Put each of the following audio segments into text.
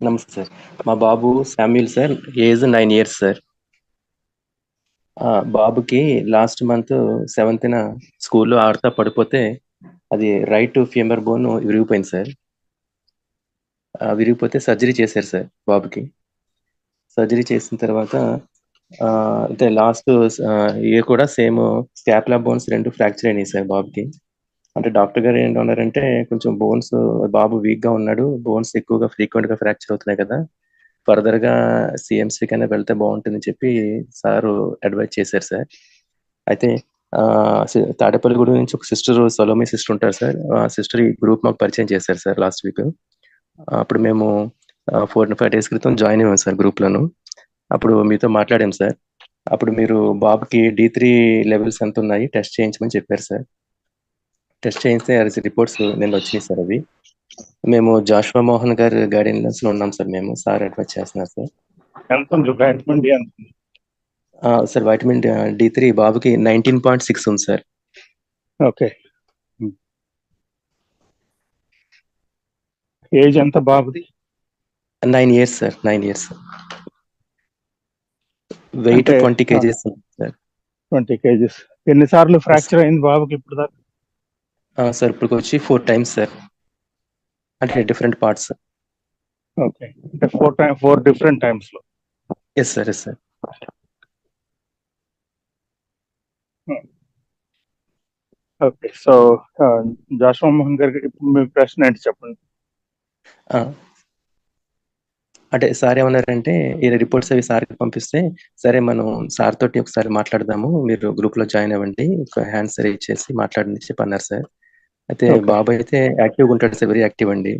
నమస్తే సార్. మా బాబు Samuel sir. Age 9 years sir. బాబుకి లాస్ట్ మంత్ 7th స్కూల్లో ఆడుతా పడిపోతే అది రైట్ ఫీమర్ బోన్ విరిగిపోయింది సార్. విరిగిపోతే సర్జరీ చేశారు సార్ బాబుకి. సర్జరీ చేసిన తర్వాత అంటే లాస్ట్ ఇయర్ కూడా సేమ్ స్కాపులా బోన్స్ 2 ఫ్రాక్చర్ అయినాయి సార్ బాబుకి. అంటే డాక్టర్ గారు ఏంటన్నారంటే కొంచెం బోన్స్ బాబు వీక్ గా ఉన్నాడు, బోన్స్ ఎక్కువగా ఫ్రీక్వెంట్ గా ఫ్రాక్చర్ అవుతున్నాయి కదా, ఫర్దర్ గా సిఎంసి కన్నా వెళ్తే బాగుంటుందని చెప్పి సారు అడ్వైజ్ చేశారు సార్. అయితే తాడేపల్లిగూడెం నుంచి ఒక సిస్టర్, సలోమి సిస్టర్ ఉంటారు సార్. ఆ సిస్టర్ ఈ గ్రూప్ మాకు పరిచయం చేశారు సార్ లాస్ట్ వీక్. అప్పుడు మేము 4-5 days క్రితం జాయిన్ అయ్యాం సార్ గ్రూప్ లోను. అప్పుడు మీతో మాట్లాడాం సార్. అప్పుడు మీరు బాబుకి D3 లెవెల్స్ ఎంత ఉన్నాయి టెస్ట్ చేయించమని చెప్పారు సార్. టెస్ట్ చేయిస్తే రిపోర్ట్స్ నిన్న వచ్చినాయి సార్. అవి మేము జాషువా మోహన్ గారి గైడెన్స్ లో ఉన్నాం సార్. మేము సార్ అడ్వైజ్ చేస్తున్నారు సార్. సార్ వైటమిన్ D3 బాబుకి 19.6 ఉంది సార్. ఓకే. ఏజ్ ఎంత బాబుది? 9 years sir. 9 years. Weight 20 kgs sir. 20 kgs. ఎన్నిసార్లు ఫ్రాక్చర్ అయింది బాబుకి ఇప్పుడు దాకా? సార్ ఇప్పుడు వచ్చి 4 times సార్. అంటే డిఫరెంట్ పార్ట్స్. ఓకే. అంటే 4 different times లో. Yes sir. Yes sir. Okay. So Joshua Mohan గారికి ఇప్పుడు మీ ప్రశ్న ఏంటి చెప్పండి. అంటే సార్ ఏమన్నారంటే ఈ రిపోర్ట్స్ అవి సార్కి పంపిస్తే సరే మనం సార్ తోటి ఒకసారి మాట్లాడదాము, మీరు గ్రూప్ లో జాయిన్ అవ్వండి, హ్యాండ్ సరి ఇచ్చేసి మాట్లాడని చెప్పి అన్నారు సార్. అయితే బాబు అయితే యాక్టివ్గా ఉంటాడు సార్, వెరీ యాక్టివ్ అండి.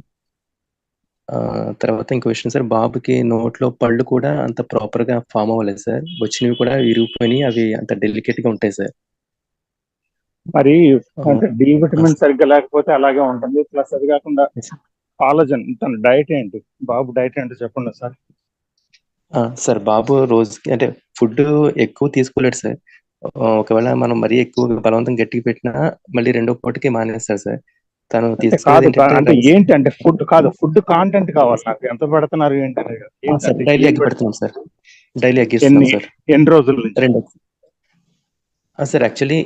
తర్వాత ఇంకో విషయం సార్, బాబుకి నోట్లో పళ్ళు కూడా అంత ప్రాపర్ గా ఫామ్ అవ్వలేదు సార్. వచ్చినవి కూడా విరిగిపోయినాయి, అవి అంత డెలికేట్ గా ఉంటాయి సార్. మరి అంటే డి విటమిన్ సరిగ్గా లేకపోతే అలాగే ఉంటుంది. ప్లస్ అది కాకుండా కాలజన్, తన డైట్ ఏంటి, బాబు డైట్ ఏంటో చెప్పండి సార్. సార్ బాబు రోజుకి అంటే ఫుడ్ ఎక్కువ తీసుకోలేడు సార్. ఒకవేళ మనం మరీ ఎక్కువ బలవంతం గట్టిగా పెట్టినా మళ్ళీ రెండో పూటకి మానేస్తాడు సార్. తను అంటే ఏంటి అంటే ఫుడ్ కాదు, ఫుడ్ కాంటెంట్ కావాలి నాకు. ఎంత పెడుతున్నారు ఏంటి? డైలీ ఎగ్ పెడుతున్నాం సార్. డైలీ ఎగ్ ఇస్తున్నాం సార్. ఎన్ని రోజుల నుంచి? 2 సార్. యాక్చువల్లీ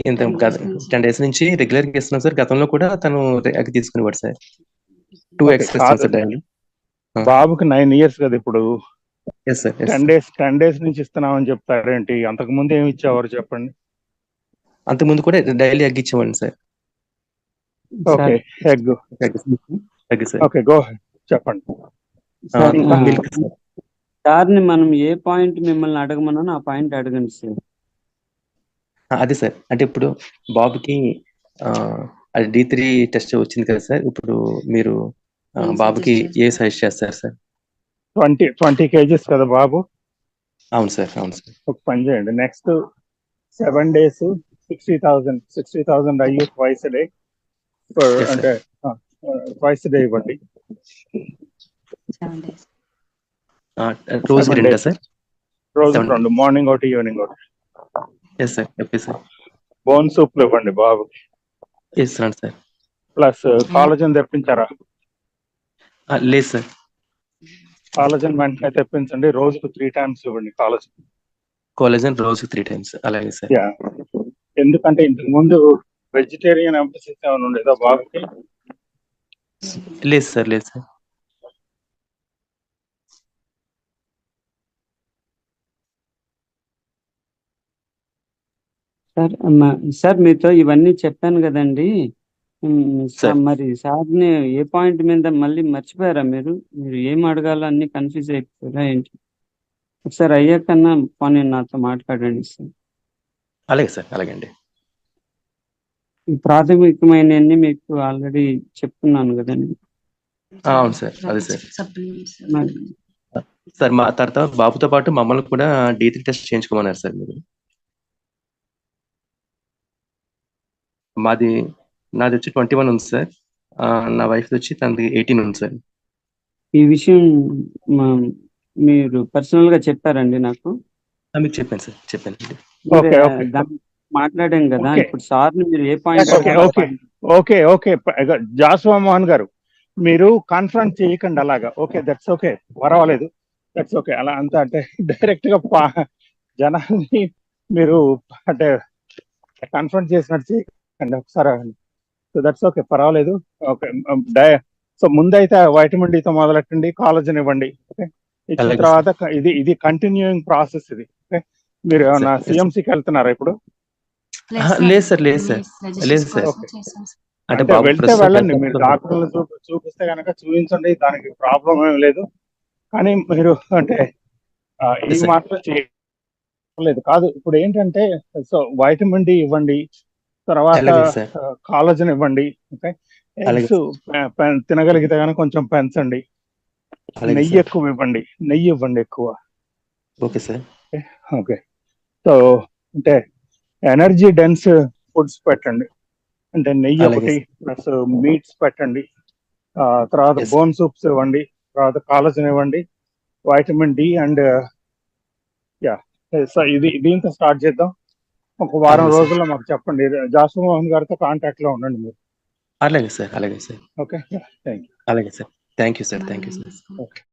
10 days నుంచి రెగ్యులర్ గా ఇస్తున్నాం సార్. గతంలో కూడా తను ఎగ్ తీసుకునేవాడు సార్. 2 eggs ఇస్తాం సార్ డైలీ. బాబుకి 9 years కదా ఇప్పుడు. 10 days నుంచి ఇస్తున్నామని చెప్తారేంటి? అంతకు ముందు ఏమి ఇచ్చేవారు చెప్పండి. అంతకుముందు కూడా డైలీ ఎగ్ ఇచ్చేవాడిని sir. Okay. Egg sir. Okay, గో చెప్పండి. సార్ని మనం ఏ పాయింట్ మిమ్మల్ని అడగమన్నా ఆ పాయింట్ అడగండి సార్. అదే సార్. అంటే ఇప్పుడు బాబుకి అది D3 టెస్ట్ వచ్చింది కదా సార్. ఇప్పుడు మీరు బాబుకి ఏ సజెస్ట్ చేస్తారు సార్? 20 kgs కదా బాబు? అవును సార్. అవును సార్. ఒక పని చేయండి, నెక్స్ట్ 7 days 60,000 అయ్యి twice a day, అంటే twice a day ఇవ్వండి. రోజు 2 సార్? రోజు 2, మార్నింగ్ ఒకటి, ఈవినింగ్ ఒకటి. Yes sir. Okay sir. Bone సూప్లు ఇవ్వండి బాబుకి. ఇస్తున్నాను సార్. ప్లస్ కాలజన్ తెప్పించారా? లేదు సార్. కాలజన్ వెంటనే తెప్పించండి. రోజుకు 3 times ఇవ్వండి కాలజన్ రోజు 3 times. అలాగే సార్. ఎందుకంటే ఇంతకు ముందు వెజిటేరియన్ ఎంఫసిస్ ఏమైనా ఉండేదా బాబుకి? లేదు సార్. లేదు సార్. సార్ మీతో ఇవన్నీ చెప్పాను కదండి. మరి సార్ని ఏ పాయింట్ మీద మళ్ళీ మర్చిపోయారా? మీరు ఏం అడగాలో అన్ని కన్ఫ్యూజ్ అయిపోయారా ఏంటి? ఒకసారి అయ్యాకన్నా పోనీ నాతో మాట్లాడండి సార్. అలాగే సార్. అలాగే అండి. ప్రాథమికమైనవన్నీ మీకు ఆల్రెడీ చెప్తున్నాను కదండి. అవును సార్. అదే సార్. సార్ మా తర్వాత బాబుతో పాటు మమ్మల్ని కూడా D3 టెస్ట్ చేయించుకోమన్నారు సార్ మీరు. నాది వచ్చి 21 ఉంది సార్. నా వైఫ్ వచ్చి తనది 18 ఉంది సార్. ఈ విషయం మీరు పర్సనల్ గా చెప్పారండి నాకు? మీకు చెప్పాను సార్. చెప్పానండి. మాట్లాడాం కదా. ఇప్పుడు సార్ని మీరు ఏ పాయింట్? ఓకే. జాషువా మోహన్ గారు, మీరు కాన్ఫరెన్స్ చేయకండి అలాగా. ఓకే, దట్స్ ఓకే, పర్వాలేదు, దట్స్ ఓకే. అలా అంతా అంటే డైరెక్ట్ గా జనాల్ని మీరు అంటే కాన్ఫరెన్స్ చేసినట్టు చేయకండి ఒకసారి. సో దట్స్ ఓకే, పర్వాలేదు. ఓకే, సో ముందైతే వైటమిన్ డితో మొదలెట్టండి, కాలేజన్ ఇవ్వండి. ఓకే, ఇచ్చిన అలాగే తర్వాత ఇది కంటిన్యూయింగ్ ప్రాసెస్ ఇది. ఓకే, మీరు ఏమన్నా సిఎంసికి వెళ్తున్నారా ఇప్పుడు? లేదు సార్, లేదు సార్, లేదు సార్. ఓకే, అంటే అంటే బాబు వెళ్తే ప్రస్తుతం వెళ్ళండి. మీరు డాక్టర్లు చూపిస్తే కనుక చూపించండి, దానికి ప్రాబ్లం ఏం లేదు. కానీ మీరు అంటే ఈ సార్. మాత్రం చేయలేదు కాదు. ఇప్పుడు ఏంటంటే సో వైటమిన్ డి ఇవ్వండి, తర్వాత అలాగే సార్. కాలేజన్ ఇవ్వండి. ఓకే, అలాగే ఎగ్స్ తినగలిగితే కనుక కొంచెం పెంచండి. అలాగే నెయ్యి సార్. ఎక్కువ ఇవ్వండి, నెయ్యి ఇవ్వండి ఎక్కువ. Okay sir. ఓకే, సో అంటే ఎనర్జీ డెన్స్ ఫుడ్స్ పెట్టండి. అంటే నెయ్యి అలాగే ఒకటి సార్. ప్లస్ మీట్స్ పెట్టండి. తర్వాత Yes. బోన్ సూప్స్ ఇవ్వండి, తర్వాత కాలేజన్ ఇవ్వండి, వైటమిన్ డి అండ్ యా. ఇది దీంతో స్టార్ట్ చేద్దాం. ఒక వారం అలాగే సార్. రోజుల్లో మాకు చెప్పండి. జాసు మోహన్ గారితో కాంటాక్ట్ లో ఉండండి మీరు. అలాగే సార్. అలాగే సార్. Okay, thank you. అలాగే sir. Thank you sir. Thank you sir. Okay.